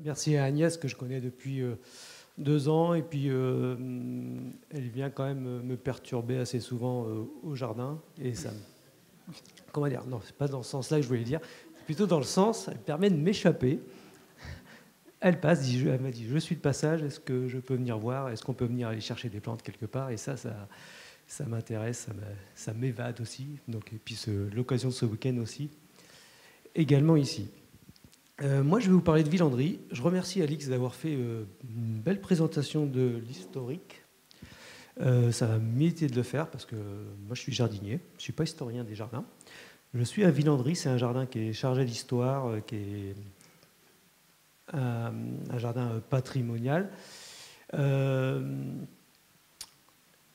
Merci à Agnès, que je connais depuis 2 ans. Et puis, elle vient quand même me perturber assez souvent au jardin. Et ça me... Comment dire? Non, c'est pas dans ce sens-là que je voulais dire. C'est plutôt dans le sens, elle permet de m'échapper. Elle passe, elle m'a dit, je suis de passage, est-ce que je peux venir voir? Est-ce qu'on peut venir aller chercher des plantes quelque part? Et ça m'intéresse, ça m'évade aussi. Donc, et puis l'occasion de ce week-end aussi, également ici. Moi, je vais vous parler de Villandry. Je remercie Alix d'avoir fait une belle présentation de l'historique. Ça va m'éviter de le faire parce que moi, je suis jardinier. Je ne suis pas historien des jardins. Je suis à Villandry. C'est un jardin qui est chargé d'histoire, qui est un jardin patrimonial.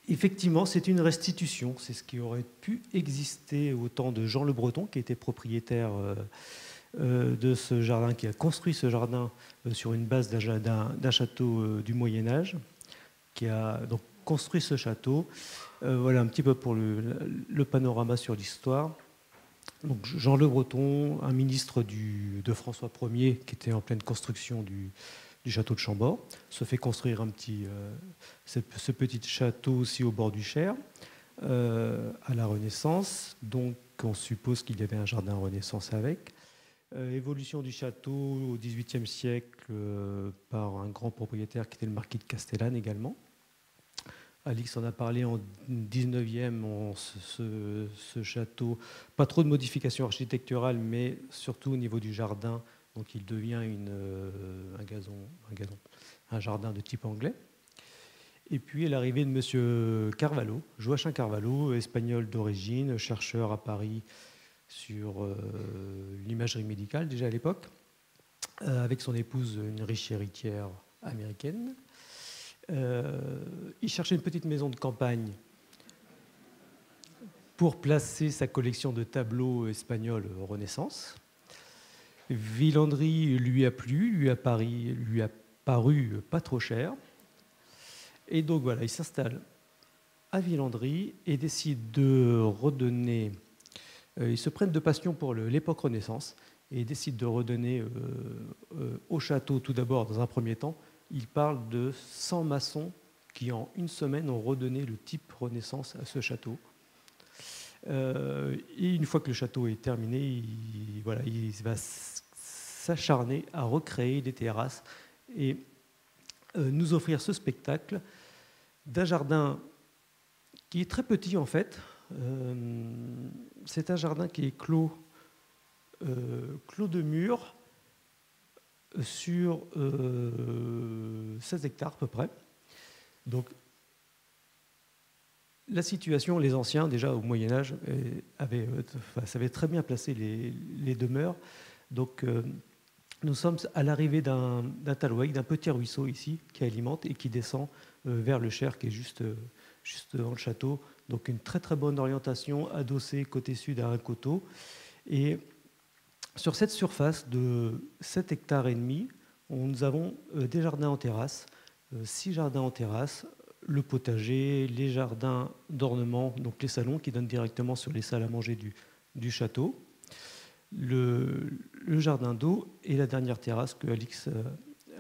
Effectivement, c'est une restitution. C'est ce qui aurait pu exister au temps de Jean Le Breton, qui était propriétaire de ce jardin, qui a construit ce jardin sur une base d'un château du Moyen-Âge, qui a donc construit ce château. Voilà un petit peu pour le panorama sur l'histoire. Donc Jean Le Breton, un ministre de François Ier, qui était en pleine construction du château de Chambord, se fait construire ce petit château aussi au bord du Cher, à la Renaissance. Donc on suppose qu'il y avait un jardin Renaissance avec. Évolution du château au XVIIIe siècle par un grand propriétaire qui était le marquis de Castellane également. Alix en a parlé en 19e, ce château, pas trop de modifications architecturales, mais surtout au niveau du jardin, donc il devient un jardin de type anglais. Et puis l'arrivée de M. Carvalho, Joachim Carvalho, espagnol d'origine, chercheur à Paris sur l'imagerie médicale déjà à l'époque, avec son épouse, une riche héritière américaine. Il cherchait une petite maison de campagne pour placer sa collection de tableaux espagnols Renaissance. Villandry lui a plu, lui a paru pas trop cher. Et donc voilà, il s'installe à Villandry et décide de redonner... Ils se prennent de passion pour l'époque Renaissance et décident de redonner au château, tout d'abord, dans un premier temps, il parle de 100 maçons qui, en une semaine, ont redonné le type Renaissance à ce château. Et une fois que le château est terminé, il va s'acharner à recréer des terrasses et nous offrir ce spectacle d'un jardin qui est très petit en fait. C'est un jardin qui est clos de murs sur 16 hectares à peu près. Donc la situation, les anciens déjà au Moyen-Âge savaient très bien placer les demeures. Donc nous sommes à l'arrivée d'un talouac, d'un petit ruisseau ici qui alimente et qui descend vers le Cher qui est juste devant le château. Donc une très très bonne orientation adossée côté sud à un coteau. Et sur cette surface de 7 hectares et demi, nous avons des jardins en terrasse, 6 jardins en terrasse, le potager, les jardins d'ornement, donc les salons qui donnent directement sur les salles à manger du château, le jardin d'eau et la dernière terrasse que Alix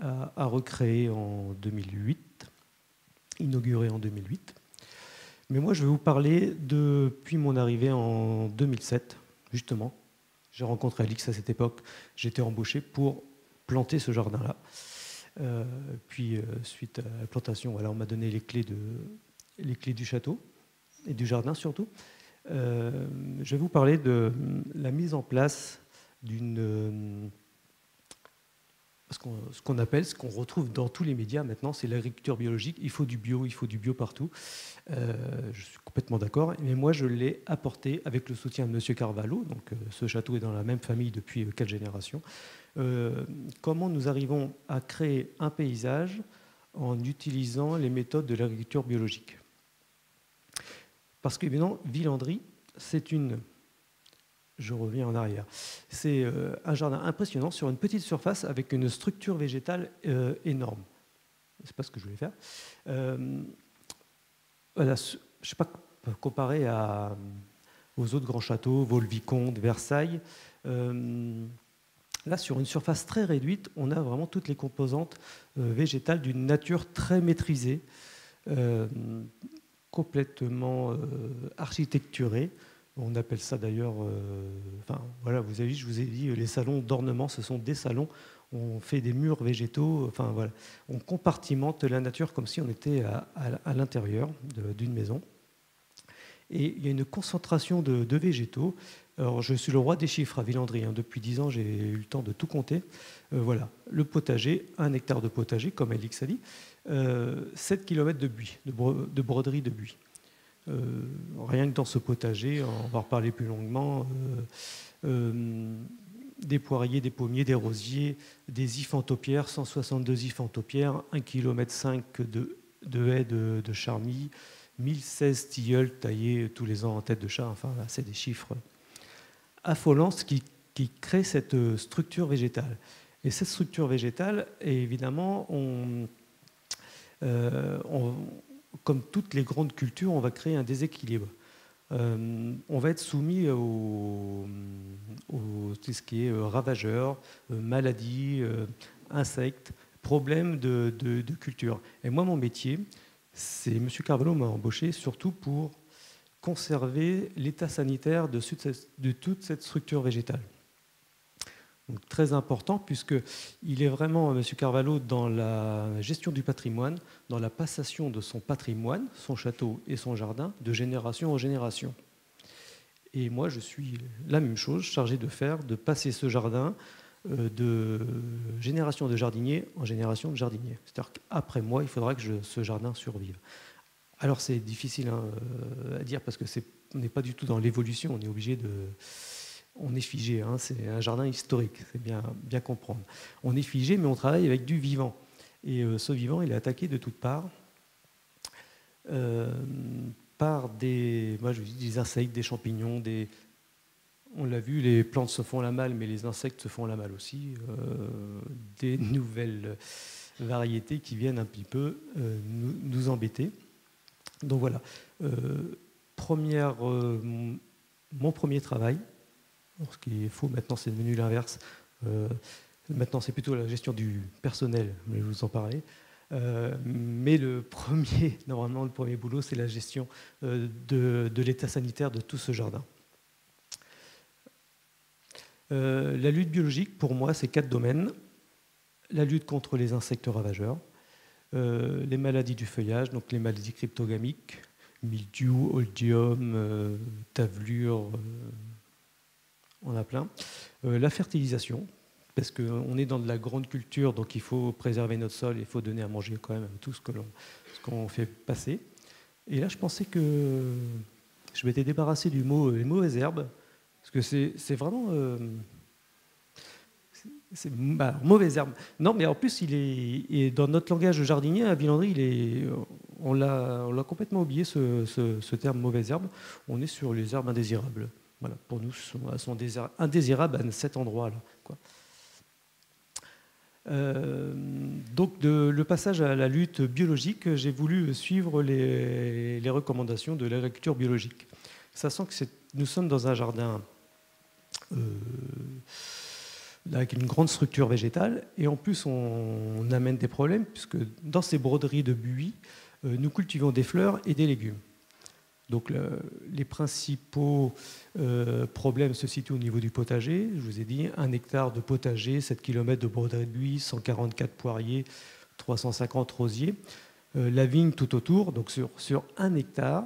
a recréée en 2008, inaugurée en 2008. Mais moi, je vais vous parler depuis mon arrivée en 2007, justement. J'ai rencontré Alix à cette époque. J'étais embauché pour planter ce jardin-là. Puis, suite à la plantation, voilà, on m'a donné les clés du château et du jardin surtout. Je vais vous parler de la mise en place d'une... ce qu'on appelle, ce qu'on retrouve dans tous les médias maintenant, c'est l'agriculture biologique. Il faut du bio partout. Je suis complètement d'accord. Mais moi, je l'ai apporté avec le soutien de M. Carvalho. Donc, ce château est dans la même famille depuis 4 générations. Comment nous arrivons à créer un paysage en utilisant les méthodes de l'agriculture biologique? Parce qu'évidemment, Villandry, c'est une... Je reviens en arrière. C'est un jardin impressionnant sur une petite surface avec une structure végétale énorme. C'est pas ce que je voulais faire. Voilà, je ne sais pas, comparé aux autres grands châteaux, Vaux-le-Vicomte, Versailles, Là, sur une surface très réduite, on a vraiment toutes les composantes végétales d'une nature très maîtrisée, euh, complètement architecturée. On appelle ça d'ailleurs, enfin voilà, vous avez vu, je vous ai dit, les salons d'ornement, ce sont des salons. On fait des murs végétaux, enfin voilà, on compartimente la nature comme si on était à l'intérieur d'une maison. Et il y a une concentration de végétaux. Alors, je suis le roi des chiffres à Villandry. Hein. Depuis 10 ans, j'ai eu le temps de tout compter. Voilà, le potager, 1 hectare de potager, comme Alix a dit, 7 km de buis, de broderie de buis. Rien que dans ce potager, on va en reparler plus longuement, des poiriers, des pommiers, des rosiers, des hyphantopierres, 162 hyphantopierres, 1,5 km de haies de charmilles, 1016 tilleuls taillés tous les ans en tête de chat. Enfin, là, c'est des chiffres affolants qui créent cette structure végétale. Et cette structure végétale, évidemment, comme toutes les grandes cultures, on va créer un déséquilibre. On va être soumis au tout ce qui est ravageurs, maladies, insectes, problèmes de culture. Et moi, mon métier, c'est M. Carvalho m'a embauché surtout pour conserver l'état sanitaire de toute cette structure végétale. Donc, très important, puisqu'il est vraiment, M. Carvalho, dans la gestion du patrimoine, dans la passation de son patrimoine, son château et son jardin, de génération en génération. Et moi, je suis la même chose, chargé de passer ce jardin de génération de jardinier en génération de jardinier. C'est-à-dire qu'après moi, il faudra que ce jardin survive. Alors, c'est difficile à dire, parce qu'on n'est pas du tout dans l'évolution, on est obligé de... On est figé, hein, c'est un jardin historique, c'est bien comprendre. On est figé, mais on travaille avec du vivant. Et ce vivant, il est attaqué de toutes parts par des insectes, des champignons, on l'a vu, les plantes se font la malle, mais les insectes se font la malle aussi. Des nouvelles variétés qui viennent un petit peu nous embêter. Donc voilà, mon premier travail. Ce qui est faux, maintenant c'est devenu l'inverse. Maintenant c'est plutôt la gestion du personnel, mais je vous en parlais. Mais normalement le premier boulot, c'est la gestion de l'état sanitaire de tout ce jardin. La lutte biologique, pour moi, c'est 4 domaines. La lutte contre les insectes ravageurs, les maladies du feuillage, donc les maladies cryptogamiques, mildiou, oïdium, tavelure, on a plein. La fertilisation, parce qu'on est dans de la grande culture, donc il faut préserver notre sol, il faut donner à manger quand même tout ce qu'on fait passer. Et là, je pensais que je m'étais débarrassé du mot les mauvaises herbes, parce que c'est vraiment... mauvaise herbe. Non, mais en plus, et dans notre langage de jardinier, à Villandry, on l'a complètement oublié, ce terme mauvaise herbe. On est sur les herbes indésirables. Voilà, pour nous, elles sont indésirables à cet endroit-là. Donc, le passage à la lutte biologique, j'ai voulu suivre les recommandations de l'agriculture biologique. Sachant que nous sommes dans un jardin avec une grande structure végétale, et en plus, on amène des problèmes, puisque dans ces broderies de buis, nous cultivons des fleurs et des légumes. Donc les principaux problèmes se situent au niveau du potager. Je vous ai dit 1 hectare de potager, 7 km de broderie de buis, 144 poiriers, 350 rosiers. La vigne tout autour, donc sur 1 hectare.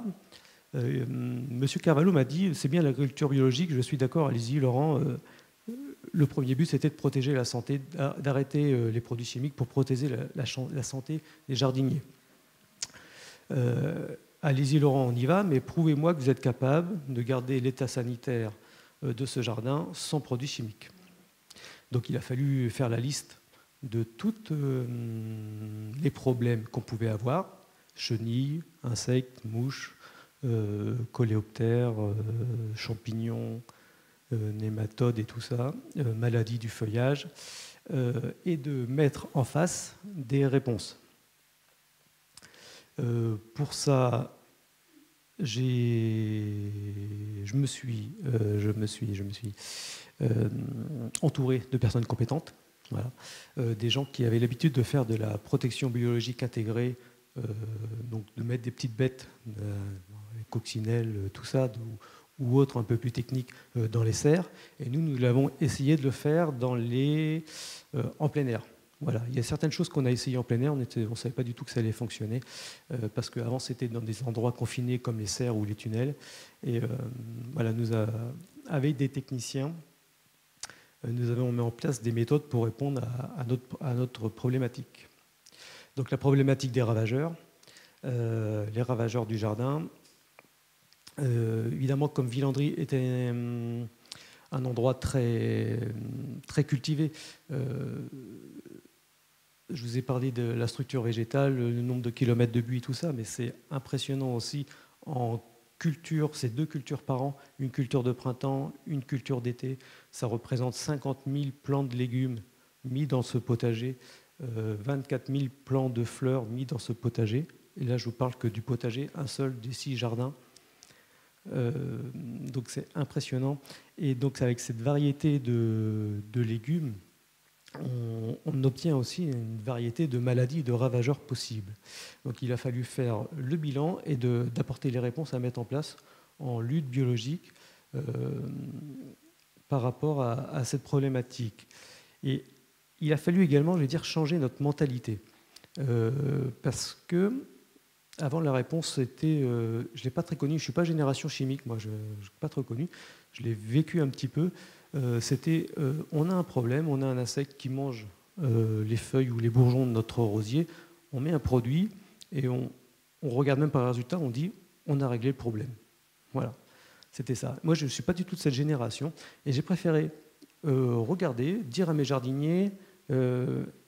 Monsieur Carvalho m'a dit, c'est bien l'agriculture biologique, je suis d'accord, allez-y Laurent. Le premier but, c'était de protéger la santé, d'arrêter les produits chimiques pour protéger la santé des jardiniers. Allez-y Laurent, on y va, mais prouvez-moi que vous êtes capable de garder l'état sanitaire de ce jardin sans produits chimiques. Donc il a fallu faire la liste de tous les problèmes qu'on pouvait avoir, chenilles, insectes, mouches, coléoptères, champignons, nématodes et tout ça, maladies du feuillage, et de mettre en face des réponses. Pour ça, je me suis entouré de personnes compétentes, voilà. Des gens qui avaient l'habitude de faire de la protection biologique intégrée, donc de mettre des petites bêtes, les coccinelles, tout ça, ou autres un peu plus techniques dans les serres. Et nous l'avons essayé de le faire en plein air. Voilà. Il y a certaines choses qu'on a essayées en plein air, on ne savait pas du tout que ça allait fonctionner, parce qu'avant c'était dans des endroits confinés comme les serres ou les tunnels. Et voilà, avec des techniciens, nous avons mis en place des méthodes pour répondre à notre problématique. Donc la problématique des ravageurs, les ravageurs du jardin. Évidemment, comme Villandry était un endroit très, très cultivé, je vous ai parlé de la structure végétale, le nombre de kilomètres de buis, tout ça, mais c'est impressionnant aussi en culture, c'est 2 cultures par an, une culture de printemps, une culture d'été. Ça représente 50 000 plants de légumes mis dans ce potager, 24 000 plants de fleurs mis dans ce potager. Et là, je vous parle que du potager, un seul des 6 jardins. Donc c'est impressionnant. Et donc avec cette variété de légumes, on obtient aussi une variété de maladies et de ravageurs possibles. Donc il a fallu faire le bilan et d'apporter les réponses à mettre en place en lutte biologique par rapport à cette problématique. Et il a fallu également, je vais dire, changer notre mentalité. Parce que avant, la réponse était, je ne l'ai pas très connue, je ne suis pas génération chimique, moi, je ne l'ai pas trop connue, je l'ai vécu un petit peu. C'était, on a un problème, on a un insecte qui mange les feuilles ou les bourgeons de notre rosier, on met un produit et on regarde même par le résultat, on dit, on a réglé le problème. Voilà, c'était ça. Moi, je ne suis pas du tout de cette génération et j'ai préféré regarder, dire à mes jardiniers,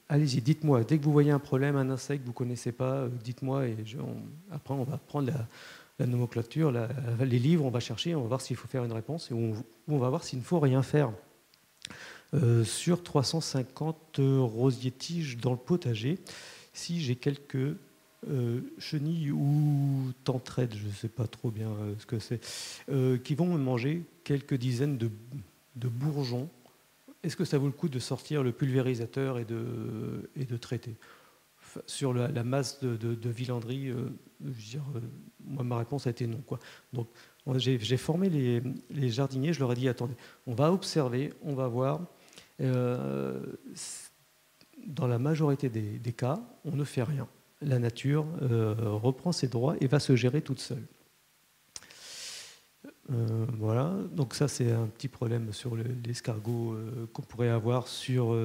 allez-y, dites-moi, dès que vous voyez un problème, un insecte que vous ne connaissez pas, dites-moi et après on va prendre la nomenclature, les livres, on va chercher, on va voir s'il faut faire une réponse et on va voir s'il ne faut rien faire. Sur 350 rosiers-tiges dans le potager, si j'ai quelques chenilles ou tentraides, je ne sais pas trop bien ce que c'est, qui vont me manger quelques dizaines de bourgeons, est-ce que ça vaut le coup de sortir le pulvérisateur et de traiter? Sur la masse de Villandry, moi, ma réponse a été non, quoi. Donc, j'ai formé les jardiniers, je leur ai dit, attendez, on va observer, on va voir. Dans la majorité des cas, on ne fait rien. La nature reprend ses droits et va se gérer toute seule. Voilà, donc ça c'est un petit problème sur l'escargot qu'on pourrait avoir sur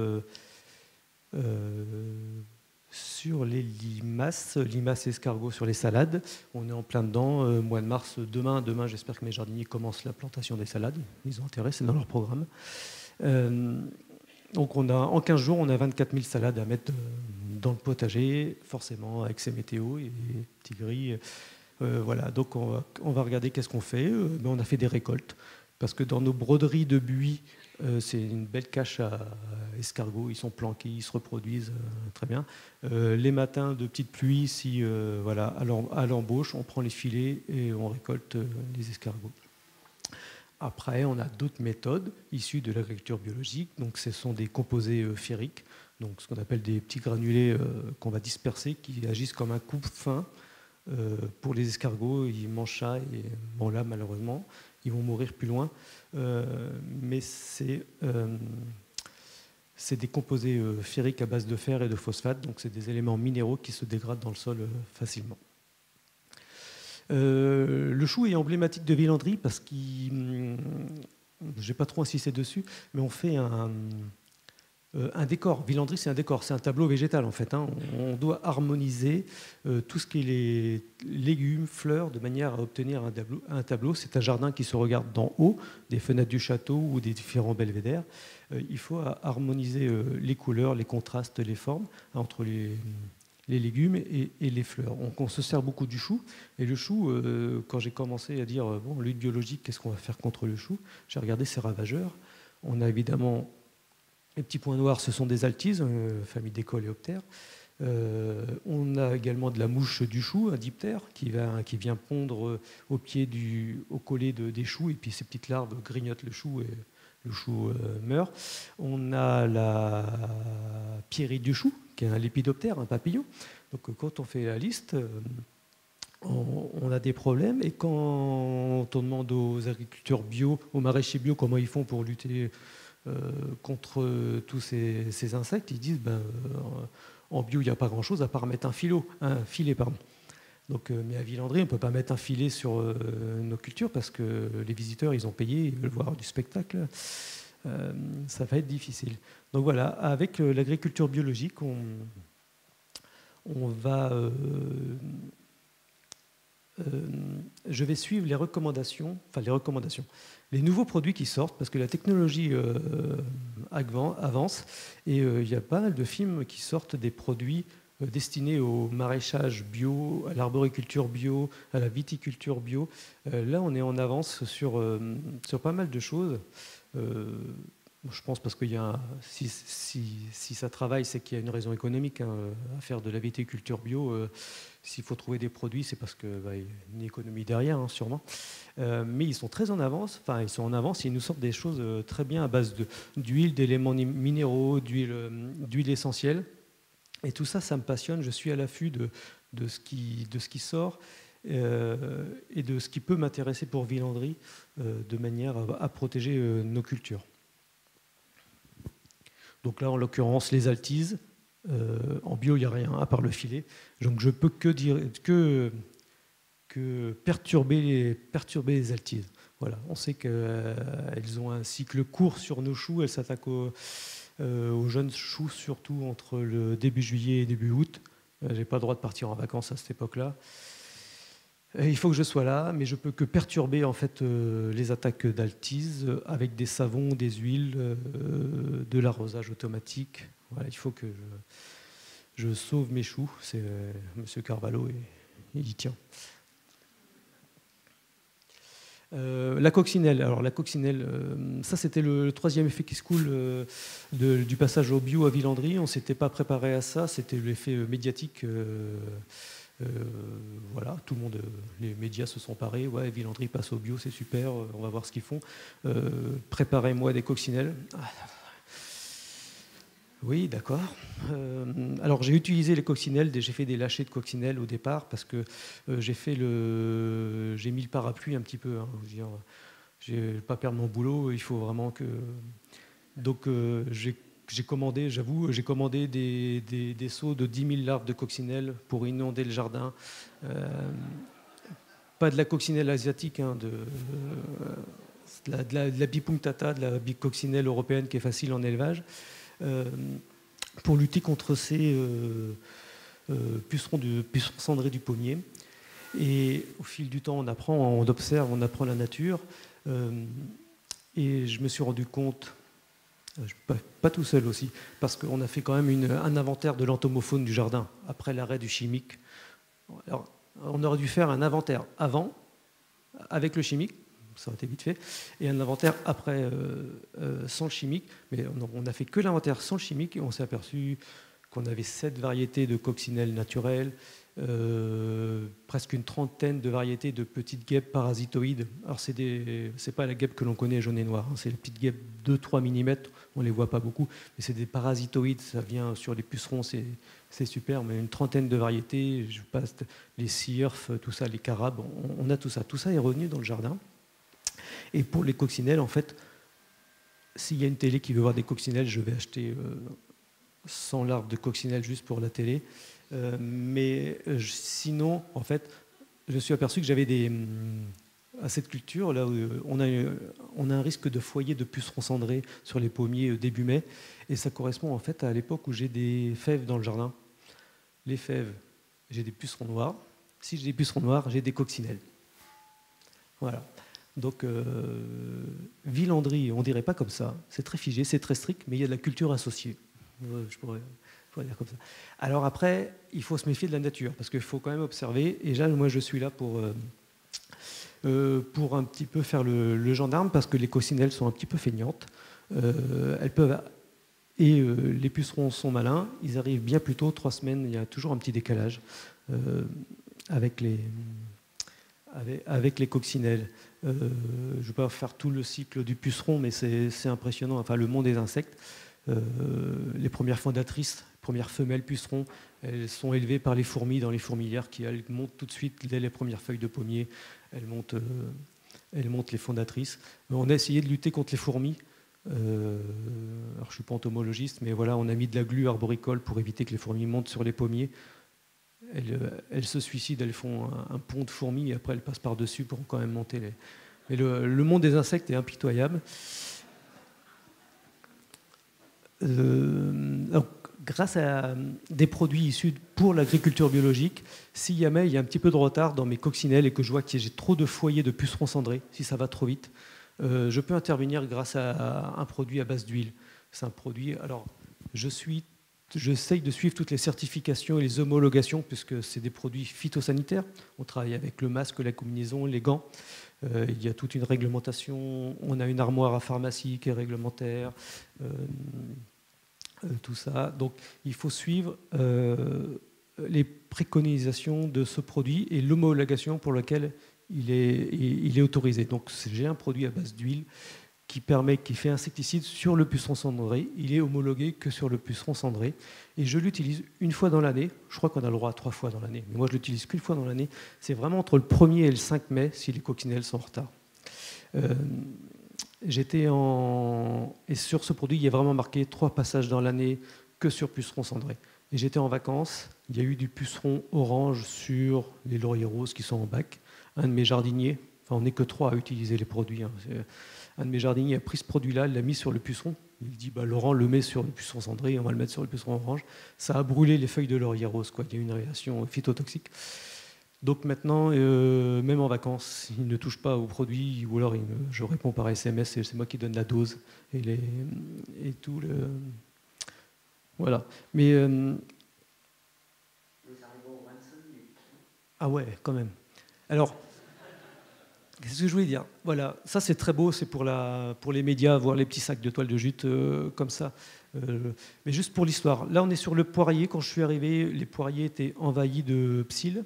les limaces escargots sur les salades. On est en plein dedans, mois de mars, demain j'espère que mes jardiniers commencent la plantation des salades, ils ont intérêt, c'est dans leur programme. Donc en 15 jours, on a 24 000 salades à mettre dans le potager, forcément avec ces météos et les petits gris. Voilà, donc on va regarder qu'est-ce qu'on fait. On a fait des récoltes, parce que dans nos broderies de buis, c'est une belle cache à escargots, ils sont planqués, ils se reproduisent très bien. Les matins de petite pluie, voilà, à l'embauche, on prend les filets et on récolte les escargots. Après, on a d'autres méthodes issues de l'agriculture biologique. Donc, ce sont des composés ferriques, donc ce qu'on appelle des petits granulés qu'on va disperser, qui agissent comme un coupe-fin. Pour les escargots, ils mangent ça et bon là malheureusement ils vont mourir plus loin, mais c'est des composés ferriques à base de fer et de phosphate, donc c'est des éléments minéraux qui se dégradent dans le sol facilement. Le chou est emblématique de Villandry parce que j'ai pas trop insisté dessus, mais on fait un décor. Villandry, c'est un décor, c'est un tableau végétal en fait. Hein. On doit harmoniser tout ce qui est les légumes, fleurs, de manière à obtenir un tableau. C'est un jardin qui se regarde d'en haut, des fenêtres du château ou des différents belvédères. Il faut harmoniser les couleurs, les contrastes, les formes entre les légumes et les fleurs. On se sert beaucoup du chou. Et le chou, quand j'ai commencé à dire, bon, lutte biologique, qu'est-ce qu'on va faire contre le chou? J'ai regardé ses ravageurs. On a évidemment... Les petits points noirs, ce sont des altises, famille des coléoptères. On a également de la mouche du chou, un diptère, qui vient pondre au collet des choux, et puis ces petites larves grignotent le chou et le chou meurt. On a la pierrite du chou, qui est un lépidoptère, un papillon. Donc quand on fait la liste, on a des problèmes. Et quand on demande aux agriculteurs bio, aux maraîchers bio, comment ils font pour lutter contre tous ces insectes, ils disent en bio, il n'y a pas grand-chose à part mettre un filet. Donc, mais à Villandry, on ne peut pas mettre un filet sur nos cultures parce que les visiteurs, ils ont payé, ils veulent voir du spectacle. Ça va être difficile. Donc voilà, avec l'agriculture biologique, on va... je vais suivre les recommandations, les nouveaux produits qui sortent, parce que la technologie avance, et il y a pas mal de films qui sortent des produits destinés au maraîchage bio, à l'arboriculture bio, à la viticulture bio. Là, on est en avance sur pas mal de choses. Je pense parce qu'il y a si ça travaille, c'est qu'il y a une raison économique à faire de la viticulture bio. S'il faut trouver des produits, c'est parce qu'il y a une économie derrière, sûrement. Mais ils sont très en avance. Enfin, ils sont en avance et ils nous sortent des choses très bien à base d'huile, d'éléments minéraux, d'huile essentielle. Et tout ça, ça me passionne. Je suis à l'affût de ce qui sort et de ce qui peut m'intéresser pour Villandry de manière à protéger nos cultures. Donc là, en l'occurrence, les altises. En bio, il n'y a rien à part le filet. Donc je peux que perturber les altises. Voilà. On sait qu'elles ont un cycle court sur nos choux. Elles s'attaquent aux jeunes choux, surtout entre le début juillet et début août. Je n'ai pas le droit de partir en vacances à cette époque-là. Il faut que je sois là, mais je peux que perturber en fait les attaques d'altise avec des savons, des huiles, de l'arrosage automatique. Voilà, il faut que je sauve mes choux. C'est Monsieur Carvalho et il y tient. La coccinelle. Alors la coccinelle, ça c'était le troisième effet qui se coule du passage au bio à Villandry. On ne s'était pas préparé à ça. C'était l'effet médiatique. Voilà, tout le monde, les médias se sont parés. Ouais, Villandry passe au bio, c'est super. On va voir ce qu'ils font. Préparez-moi des coccinelles. Oui, d'accord. Alors j'ai utilisé les coccinelles, j'ai fait des lâchers de coccinelles au départ parce que j'ai mis le parapluie un petit peu. Je ne vais pas perdre mon boulot, il faut vraiment que... Donc j'ai commandé des seaux de 10 000 larves de coccinelles pour inonder le jardin. Pas de la coccinelle asiatique, de la bipunctata, de la bicoccinelle européenne qui est facile en élevage. Pour lutter contre ces pucerons cendrés du pommier. Et au fil du temps, on apprend, on observe, on apprend la nature. Et je me suis rendu compte, pas tout seul aussi, parce qu'on a fait quand même un inventaire de l'entomofaune du jardin après l'arrêt du chimique. Alors, on aurait dû faire un inventaire avant, avec le chimique, ça aurait été vite fait, et un inventaire après sans le chimique. Mais on n'a fait que l'inventaire sans le chimique et on s'est aperçu qu'on avait 7 variétés de coccinelles naturelles, presque une trentaine de variétés de petites guêpes parasitoïdes. Alors c'est pas la guêpe que l'on connaît jaune et noir, c'est les petites guêpes 2-3 mm, on les voit pas beaucoup, mais c'est des parasitoïdes, ça vient sur les pucerons, c'est super, mais une trentaine de variétés, je passe les cirfes, tout ça, les carabes, on a tout ça. Tout ça est revenu dans le jardin. Et pour les coccinelles, en fait, s'il y a une télé qui veut voir des coccinelles, je vais acheter 100 larves de coccinelles juste pour la télé. Sinon, en fait, je me suis aperçu que j'avais à cette culture, là où on a un risque de foyer de pucerons cendrés sur les pommiers début mai. Et ça correspond en fait à l'époque où j'ai des fèves dans le jardin. Les fèves, j'ai des pucerons noirs. Si j'ai des pucerons noirs, j'ai des coccinelles. Voilà. Donc, Villandry, on ne dirait pas comme ça. C'est très figé, c'est très strict, mais il y a de la culture associée. Je pourrais dire comme ça. Alors après, il faut se méfier de la nature, parce qu'il faut quand même observer. Et là, moi, je suis là pour un petit peu faire le gendarme, parce que les coccinelles sont un petit peu feignantes. Elles peuvent Et les pucerons sont malins, ils arrivent bien plus tôt, 3 semaines, il y a toujours un petit décalage avec les coccinelles. Je ne vais pas faire tout le cycle du puceron, mais c'est impressionnant, enfin le monde des insectes. Les premières fondatrices, les premières femelles pucerons, elles sont élevées par les fourmis dans les fourmilières qui elles montent tout de suite dès les premières feuilles de pommier, elles montent les fondatrices. On a essayé de lutter contre les fourmis. Alors je ne suis pas entomologiste, mais voilà, on a mis de la glu arboricole pour éviter que les fourmis montent sur les pommiers. Elles se suicident, elles font un pont de fourmis et après elles passent par-dessus pour quand même monter les... Mais le monde des insectes est impitoyable. Donc, grâce à des produits issus pour l'agriculture biologique, si jamais il y a un petit peu de retard dans mes coccinelles et que je vois que j'ai trop de foyers de pucerons cendrés, si ça va trop vite, je peux intervenir grâce à un produit à base d'huile. C'est un produit... Alors, j'essaye de suivre toutes les certifications et les homologations, puisque c'est des produits phytosanitaires. On travaille avec le masque, la combinaison, les gants. Il y a toute une réglementation. On a une armoire à pharmacie qui est réglementaire. Tout ça. Donc, il faut suivre les préconisations de ce produit et l'homologation pour laquelle il est autorisé. Donc, j'ai un produit à base d'huile qui fait insecticide sur le puceron cendré. Il est homologué que sur le puceron cendré. Et je l'utilise une fois dans l'année. Je crois qu'on a le droit à 3 fois dans l'année. Mais moi, je l'utilise qu'une fois dans l'année. C'est vraiment entre le 1er et le 5 mai, si les coccinelles sont en retard. Et sur ce produit, il y a vraiment marqué 3 passages dans l'année que sur puceron cendré. Et j'étais en vacances. Il y a eu du puceron orange sur les lauriers roses qui sont en bac. Un de mes jardiniers, enfin on n'est que 3 à utiliser les produits, hein. Un de mes jardiniers a pris ce produit-là, l'a mis sur le puceron. Il dit Laurent le met sur le puceron cendré, on va le mettre sur le puceron orange. Ça a brûlé les feuilles de laurier rose, quoi. Il y a eu une réaction phytotoxique. Donc maintenant, même en vacances, il ne touche pas au produit, ou alors je réponds par SMS, c'est moi qui donne la dose et tout le. Voilà. Mais. Nous arrivons aux 25 minutes. Ah ouais, quand même. Alors. Qu'est-ce que je voulais dire? Voilà, ça c'est très beau, c'est pour les médias, voir les petits sacs de toile de jute comme ça. Mais juste pour l'histoire, là on est sur le poirier. Quand je suis arrivé, les poiriers étaient envahis de psylles.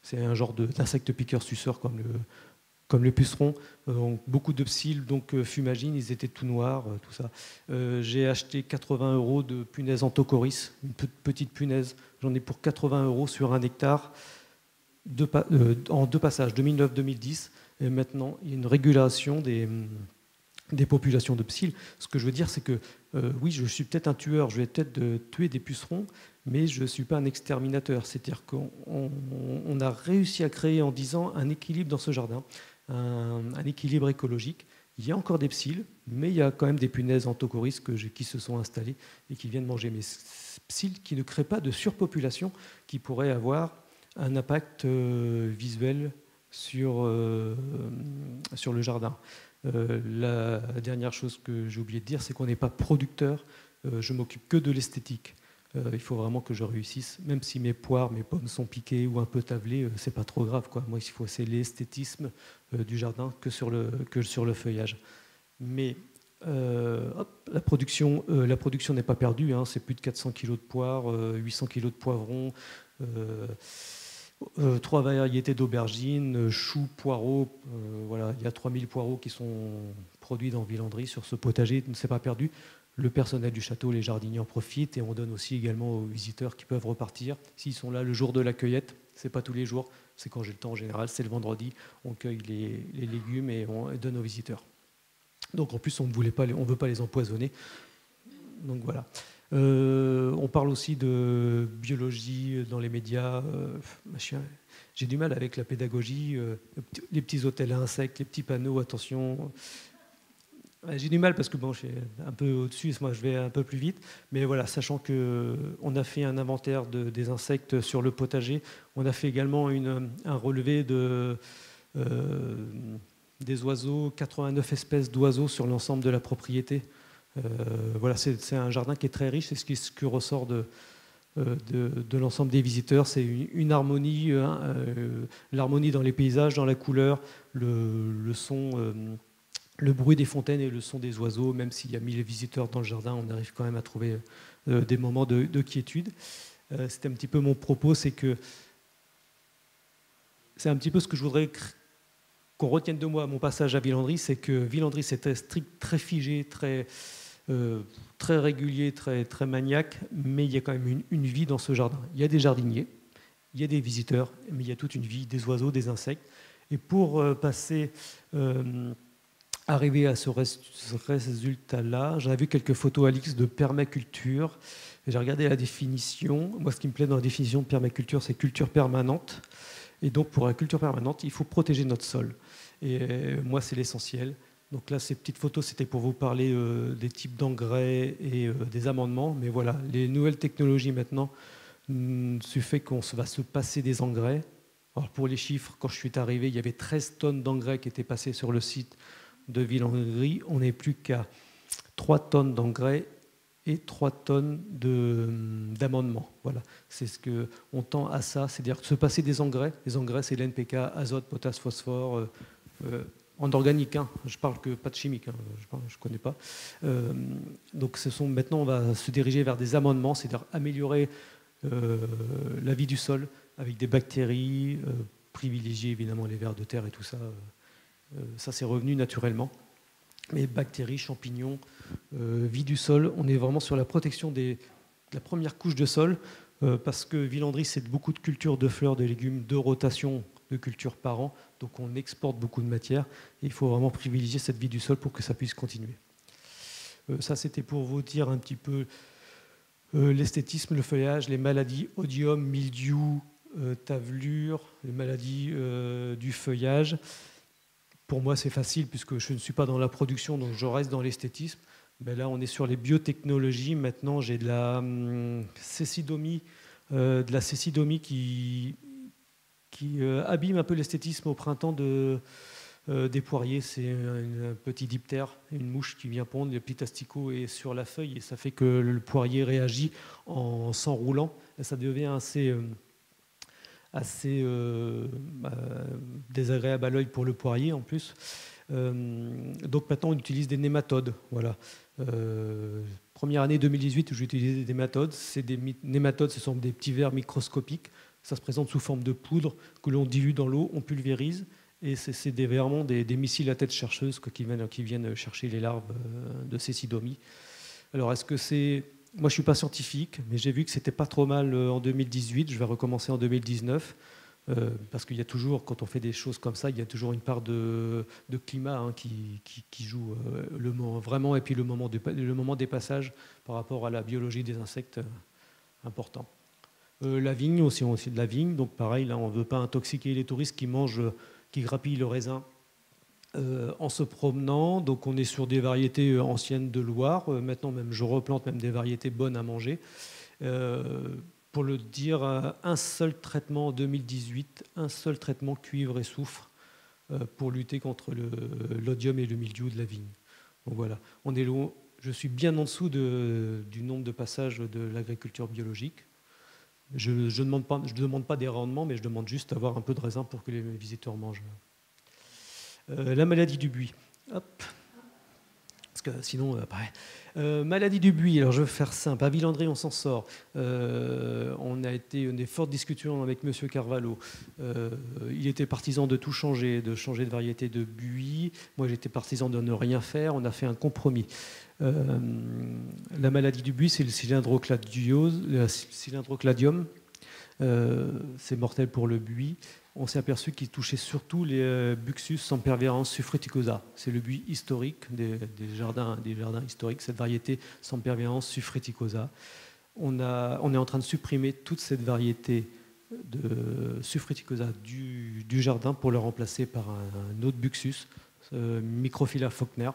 C'est un genre d'insectes piqueurs-suceurs comme le puceron. Beaucoup de psylles, donc fumagines, ils étaient tout noirs, tout ça. J'ai acheté 80 € de punaises Anthocoris, une petite punaise. J'en ai pour 80 € sur 1 hectare. En 2 passages, 2009-2010, et maintenant il y a une régulation des populations de psylles. Ce que je veux dire, c'est que oui, je suis peut-être un tueur, je vais peut-être tuer des pucerons, mais je ne suis pas un exterminateur. C'est-à-dire qu'on a réussi à créer en 10 ans un équilibre dans ce jardin, un équilibre écologique. Il y a encore des psylles, mais il y a quand même des punaises Anthocoris qui se sont installées et qui viennent manger. Mais psylles qui ne créent pas de surpopulation qui pourrait avoir un impact visuel sur le jardin. La dernière chose que j'ai oublié de dire, c'est qu'on n'est pas producteur. Je m'occupe que de l'esthétique. Il faut vraiment que je réussisse, même si mes poires, mes pommes sont piquées ou un peu tablées, c'est pas trop grave, quoi. Moi, c'est l'esthétisme du jardin que sur le feuillage. Mais la production n'est pas perdue, hein. C'est plus de 400 kg de poires, 800 kg de poivrons. 3 variétés d'aubergines, choux, poireaux. Voilà, il y a 3000 poireaux qui sont produits dans Villandry sur ce potager. Ne s'est pas perdu. Le personnel du château, les jardiniers en profitent et on donne aussi également aux visiteurs qui peuvent repartir. S'ils sont là le jour de la cueillette, c'est pas tous les jours, c'est quand j'ai le temps en général, c'est le vendredi. On cueille les légumes et on donne aux visiteurs. Donc en plus, on ne veut pas les empoisonner. Donc voilà. On parle aussi de biologie dans les médias. J'ai du mal avec la pédagogie. Les petits hôtels à insectes, les petits panneaux, attention. J'ai du mal parce que bon, je suis un peu au-dessus, moi je vais un peu plus vite. Mais voilà, sachant qu'on a fait un inventaire des insectes sur le potager, on a fait également un relevé des oiseaux, 89 espèces d'oiseaux sur l'ensemble de la propriété. Voilà, c'est un jardin qui est très riche, c'est ce qui ressort de l'ensemble des visiteurs. C'est une harmonie, l'harmonie dans les paysages, dans la couleur, le son le bruit des fontaines et le son des oiseaux. Même s'il y a 1000 visiteurs dans le jardin, on arrive quand même à trouver des moments de quiétude. C'était un petit peu mon propos, c'est un petit peu ce que je voudrais qu'on retienne de moi à mon passage à Villandry, c'est que Villandry, c'était strict, très figé, très régulier, très maniaque, mais il y a quand même une vie dans ce jardin. Il y a des jardiniers, il y a des visiteurs, mais il y a toute une vie, des oiseaux, des insectes. Et pour arriver à ce résultat-là, j'avais vu quelques photos, Alix, de permaculture. J'ai regardé la définition. Moi, ce qui me plaît dans la définition de permaculture, c'est culture permanente. Et donc, pour la culture permanente, il faut protéger notre sol. Et moi, c'est l'essentiel. Donc là, ces petites photos, c'était pour vous parler des types d'engrais et des amendements. Mais voilà, les nouvelles technologies maintenant, ce fait qu'on va se passer des engrais. Alors pour les chiffres, quand je suis arrivé, il y avait 13 tonnes d'engrais qui étaient passées sur le site de Villandry. On n'est plus qu'à 3 tonnes d'engrais et 3 tonnes d'amendements. Voilà, c'est ce qu'on tend à ça, c'est-à-dire se passer des engrais. Les engrais, c'est l'NPK, azote, potasse, phosphore, en organique. Hein. Je parle que pas de chimique, hein. Je ne connais pas. Donc maintenant, on va se diriger vers des amendements, c'est-à-dire améliorer la vie du sol avec des bactéries, privilégier évidemment les vers de terre et tout ça. Ça, c'est revenu naturellement. Mais bactéries, champignons, vie du sol, on est vraiment sur la protection de la première couche de sol, parce que Villandry, c'est beaucoup de cultures de fleurs, de légumes, de rotation de cultures par an, donc on exporte beaucoup de matière, et il faut vraiment privilégier cette vie du sol pour que ça puisse continuer. Ça, c'était pour vous dire un petit peu l'esthétisme, le feuillage, les maladies, odium, mildiou, tavelure, les maladies du feuillage. Pour moi, c'est facile puisque je ne suis pas dans la production, donc je reste dans l'esthétisme. Mais là, on est sur les biotechnologies. Maintenant, j'ai de la cécidomie, qui abîme un peu l'esthétisme au printemps des poiriers. C'est un petit diptère, une mouche qui vient pondre, le petit asticot est sur la feuille et ça fait que le poirier réagit en s'enroulant. Et ça devient assez désagréable à l'œil pour le poirier en plus. Donc maintenant on utilise des nématodes. Voilà. Première année 2018 où j'ai utilisé des nématodes. Des nématodes, ce sont des petits vers microscopiques. Ça se présente sous forme de poudre que l'on dilue dans l'eau, on pulvérise. Et c'est vraiment des missiles à tête chercheuse qui viennent chercher les larves de cécidomie. Alors est-ce que c'est... Moi, je ne suis pas scientifique, mais j'ai vu que ce n'était pas trop mal en 2018. Je vais recommencer en 2019, parce qu'il y a toujours, quand on fait des choses comme ça, il y a toujours une part de climat hein, qui joue le moment vraiment, et puis le moment des passages par rapport à la biologie des insectes, important. La vigne aussi, on a aussi de la vigne, donc pareil, là, on ne veut pas intoxiquer les touristes qui grappillent le raisin en se promenant. Donc on est sur des variétés anciennes de Loire. Maintenant, même, je replante même des variétés bonnes à manger. Pour le dire, un seul traitement en 2018, un seul traitement cuivre et soufre pour lutter contre l'odium et le mildiou de la vigne. Donc voilà, on est loin. Je suis bien en dessous du nombre de passages de l'agriculture biologique. Je ne demande pas des rendements, mais je demande juste d'avoir un peu de raisin pour que les visiteurs mangent. La maladie du buis. Hop. Parce que sinon, pareil. Maladie du buis, alors je vais faire simple. À Villandry, on s'en sort. On a été des fortes discussions avec M. Carvalho. Il était partisan de tout changer, de changer de variété de buis. Moi, j'étais partisan de ne rien faire. On a fait un compromis. La maladie du buis, c'est le cylindrocladium. C'est mortel pour le buis. On s'est aperçu qu'il touchait surtout les Buxus sempervirens suffruticosa. C'est le buis historique des jardins historiques, cette variété sempervirens suffruticosa. On est en train de supprimer toute cette variété de suffruticosa du jardin pour le remplacer par un autre Buxus, Microphylla faulkner.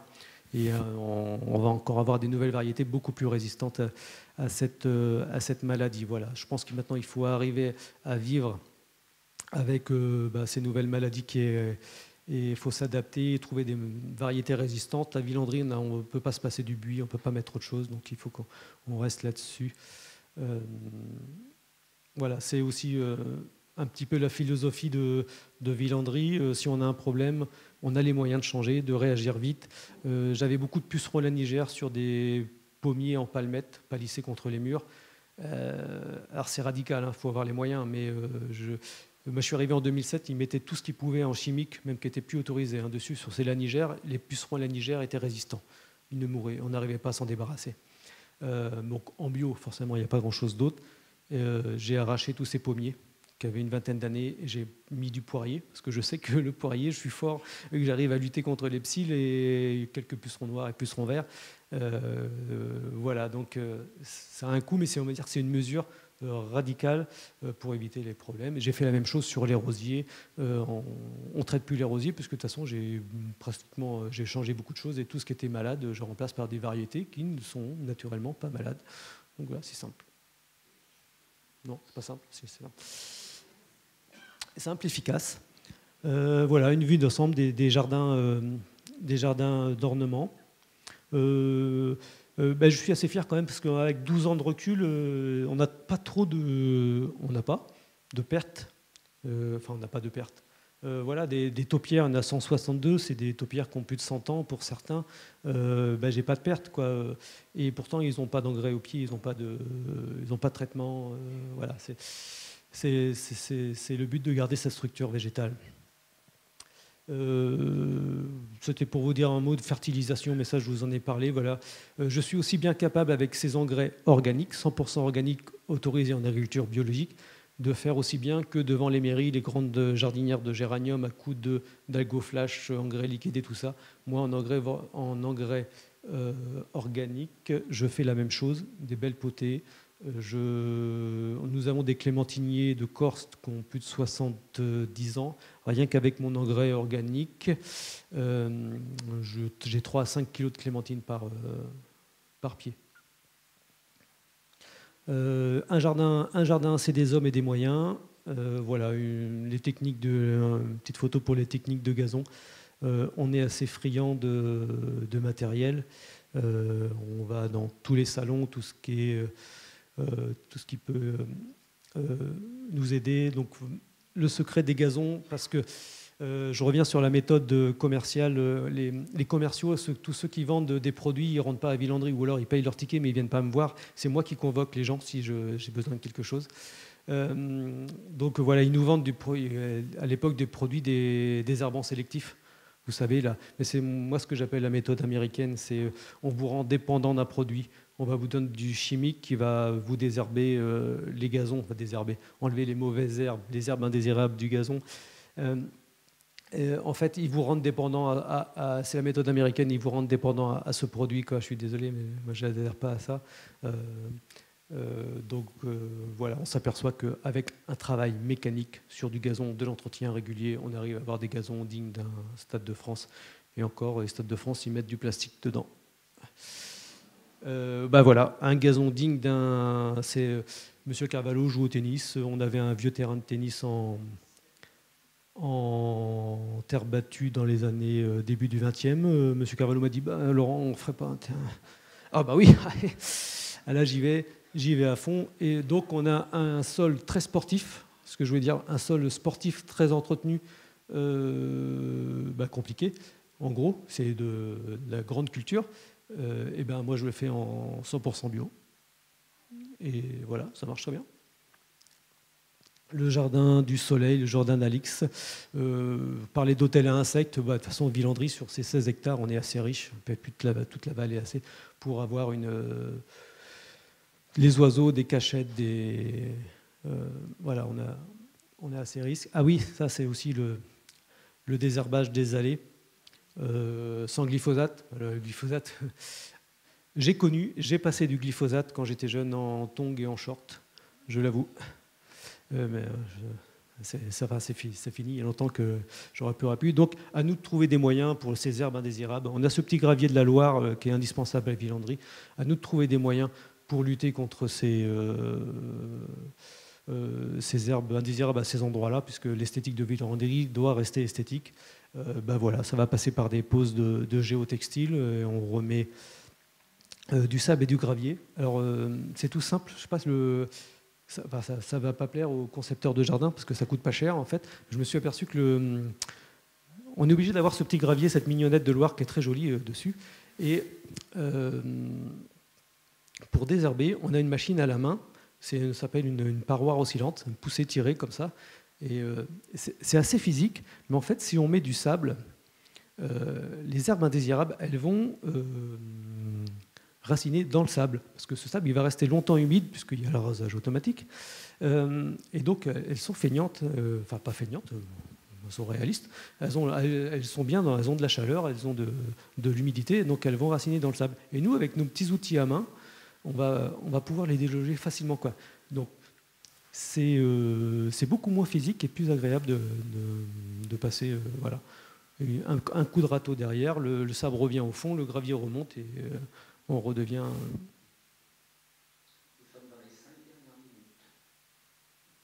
Et on va encore avoir des nouvelles variétés beaucoup plus résistantes à cette maladie. Voilà. Je pense que maintenant, il faut arriver à vivre avec ces nouvelles maladies et il faut s'adapter et trouver des variétés résistantes. À Villandry, on ne peut pas se passer du buis, on ne peut pas mettre autre chose, donc il faut qu'on reste là-dessus. Voilà, c'est aussi un petit peu la philosophie de Villandry. Si on a un problème, on a les moyens de changer, de réagir vite. J'avais beaucoup de pucerons lanigères sur des pommiers en palmettes, palissés contre les murs. Alors c'est radical, il faut avoir les moyens, mais moi, je suis arrivé en 2007, ils mettaient tout ce qu'ils pouvaient en chimique, même qui n'était plus autorisé, dessus, sur ces lanigères. Les pucerons lanigères étaient résistants. Ils ne mouraient, on n'arrivait pas à s'en débarrasser. Donc en bio, forcément, il n'y a pas grand-chose d'autre. J'ai arraché tous ces pommiers qui avaient une vingtaine d'années et j'ai mis du poirier, parce que je sais que le poirier, je suis fort, et que j'arrive à lutter contre les psylles et quelques pucerons noirs et pucerons verts. Voilà, donc ça a un coût, mais on va dire que c'est une mesure radicale pour éviter les problèmes. J'ai fait la même chose sur les rosiers. On ne traite plus les rosiers, puisque de toute façon, j'ai changé beaucoup de choses, et tout ce qui était malade, je remplace par des variétés qui ne sont naturellement pas malades. Donc voilà, c'est simple. Non, c'est pas simple, c'est simple. Simple, efficace. Voilà, une vue d'ensemble des jardins d'ornement. Je suis assez fier quand même, parce qu'avec 12 ans de recul, on n'a pas de pertes. Enfin, on n'a pas de pertes. Voilà, des taupières, on a 162, c'est des taupières qui ont plus de 100 ans pour certains. J'ai pas de pertes, quoi. Et pourtant, ils n'ont pas d'engrais au pied, ils n'ont pas de traitement. Voilà, c'est le but de garder sa structure végétale. C'était pour vous dire un mot de fertilisation, mais ça je vous en ai parlé. Voilà. Je suis aussi bien capable, avec ces engrais organiques, 100% organiques, autorisés en agriculture biologique, de faire aussi bien que devant les mairies, les grandes jardinières de géranium à coups d'algo-flash, engrais liquidés, tout ça. Moi, en engrais organique, je fais la même chose, des belles potées. Nous avons des clémentiniers de Corse qui ont plus de 70 ans. Rien qu'avec mon engrais organique, j'ai 3 à 5 kilos de clémentine par pied. Un jardin, c'est des hommes et des moyens. Voilà, une petite photo pour les techniques de gazon. On est assez friand de matériel. On va dans tous les salons, tout ce qui peut nous aider. Donc, le secret des gazons, parce que je reviens sur la méthode commerciale. Les commerciaux, tous ceux qui vendent des produits, ils ne rentrent pas à Villandry, ou alors ils payent leur ticket, mais ils ne viennent pas me voir. C'est moi qui convoque les gens si j'ai besoin de quelque chose. Donc voilà, ils nous vendent à l'époque des produits désherbants sélectifs. Vous savez, là, mais c'est moi ce que j'appelle la méthode américaine, c'est on vous rend dépendant d'un produit. On va vous donner du chimique qui va vous désherber les gazons, enlever les mauvaises herbes, les herbes indésirables du gazon. En fait, ils vous rendent dépendant c'est la méthode américaine, ils vous rendent dépendant à ce produit. Quoi. Je suis désolé, mais moi je n'adhère pas à ça. Voilà, on s'aperçoit qu'avec un travail mécanique sur du gazon, de l'entretien régulier, on arrive à avoir des gazons dignes d'un Stade de France. Et encore, les Stades de France, ils mettent du plastique dedans. Voilà, un gazon digne c'est Monsieur Carvalho joue au tennis. On avait un vieux terrain de tennis en terre battue dans les années début du 20e. Monsieur Carvalho m'a dit Laurent, on ne ferait pas un terrain. Ah bah oui. Là j'y vais à fond. Et donc on a un sol très sportif. Ce que je voulais dire, un sol sportif très entretenu, compliqué. En gros, c'est de la grande culture. Moi je le fais en 100% bio. Et voilà, ça marche très bien. Le jardin du soleil, le jardin d'Alix. Parler d'hôtel à insectes, de toute façon, Villandry, sur ces 16 hectares, on est assez riche. On peut toute la vallée assez pour avoir les oiseaux, des cachettes, voilà, on est assez riche. Ah oui, ça c'est aussi le désherbage des allées. Sans glyphosate. Le glyphosate, j'ai passé du glyphosate quand j'étais jeune en tongs et en short, je l'avoue. C'est fini, il y a longtemps que j'aurais pu. Donc, à nous de trouver des moyens pour ces herbes indésirables. On a ce petit gravier de la Loire qui est indispensable à Villandry. À nous de trouver des moyens pour lutter contre ces herbes indésirables à ces endroits-là, puisque l'esthétique de Villandry doit rester esthétique. Voilà, ça va passer par des poses de géotextile. On remet du sable et du gravier. Alors, c'est tout simple. Je sais pas, Ça va pas plaire aux concepteurs de jardin parce que ça coûte pas cher en fait. Je me suis aperçu que on est obligé d'avoir ce petit gravier, cette mignonnette de Loire qui est très jolie dessus. Et pour désherber, on a une machine à la main. Ça s'appelle une paroi oscillante, une poussée tirée comme ça. Et c'est assez physique, mais en fait, si on met du sable, les herbes indésirables, elles vont raciner dans le sable, parce que ce sable, il va rester longtemps humide, puisqu'il y a l'arrosage automatique. Et donc, elles sont feignantes, enfin pas feignantes, elles sont réalistes. Elles sont bien, elles ont de la chaleur, elles ont de l'humidité, donc elles vont raciner dans le sable. Et nous, avec nos petits outils à main, on va pouvoir les déloger facilement, quoi. Donc, c'est beaucoup moins physique et plus agréable de passer, voilà. Un coup de râteau derrière, le sable revient au fond, le gravier remonte et on redevient.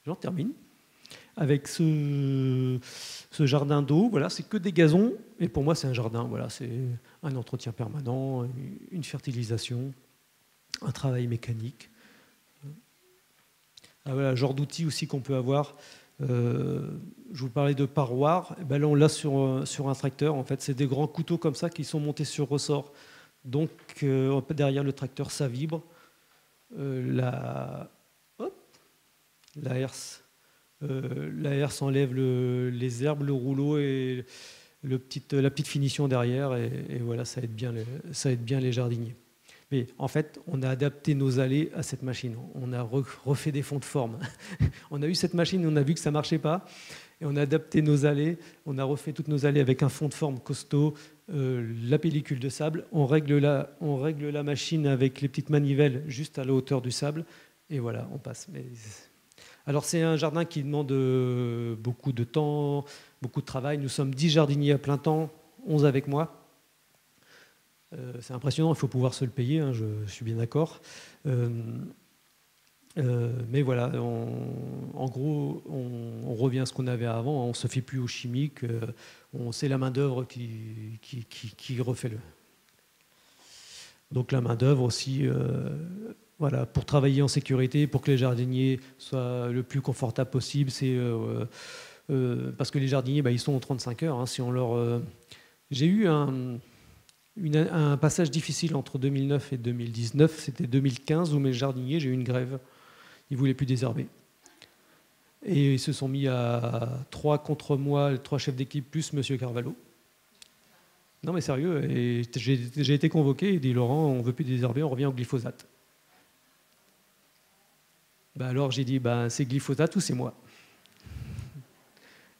J'en termine. Avec ce jardin d'eau, voilà, c'est que des gazons. Et pour moi, c'est un jardin. Voilà, c'est un entretien permanent, une fertilisation, un travail mécanique. Ah, voilà, genre d'outils aussi qu'on peut avoir. Je vous parlais de paroir. Et ben là, on l'a sur un tracteur. En fait, c'est des grands couteaux comme ça qui sont montés sur ressort. Donc, derrière le tracteur, ça vibre. La herse enlève les herbes, le rouleau et la petite finition derrière. Et voilà, ça aide bien les jardiniers. Mais en fait, on a adapté nos allées à cette machine. On a refait des fonds de forme. On a eu cette machine, on a vu que ça ne marchait pas. Et on a adapté nos allées. On a refait toutes nos allées avec un fond de forme costaud, la pellicule de sable. On règle la machine avec les petites manivelles juste à la hauteur du sable. Et voilà, on passe. Alors, c'est un jardin qui demande beaucoup de temps, beaucoup de travail. Nous sommes 10 jardiniers à plein temps, 11 avec moi. C'est impressionnant, il faut pouvoir se le payer, hein, je suis bien d'accord. Mais voilà, en gros, on revient à ce qu'on avait avant, on ne se fie plus aux chimiques, c'est la main-d'œuvre qui refait le. Donc la main-d'œuvre aussi, voilà, pour travailler en sécurité, pour que les jardiniers soient le plus confortables possible, c'est parce que les jardiniers, ils sont en 35 heures. Hein, si on leur, j'ai eu un passage difficile entre 2009 et 2019, c'était 2015 où mes jardiniers, j'ai eu une grève. Ils ne voulaient plus désherber. Et ils se sont mis à 3 contre moi, 3 chefs d'équipe plus M. Carvalho. Non mais sérieux, et j'ai été convoqué, il dit Laurent, on ne veut plus désherber, on revient au glyphosate. Alors j'ai dit, c'est glyphosate ou c'est moi.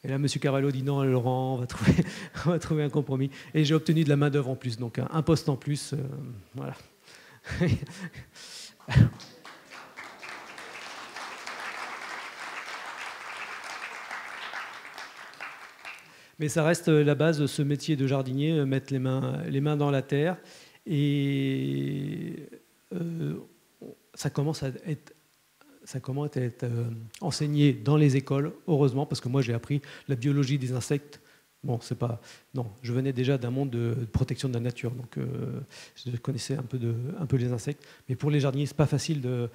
Et là, M. Carvalho dit non, Laurent, on va trouver un compromis. Et j'ai obtenu de la main-d'œuvre en plus, donc un poste en plus. Voilà. Mais ça reste la base, ce métier de jardinier, mettre les mains dans la terre. Et ça commence à être enseigné dans les écoles, heureusement, parce que moi j'ai appris la biologie des insectes. Bon, c'est pas. Non, je venais déjà d'un monde de protection de la nature, donc je connaissais un peu les insectes. Mais pour les jardiniers, c'est pas facile de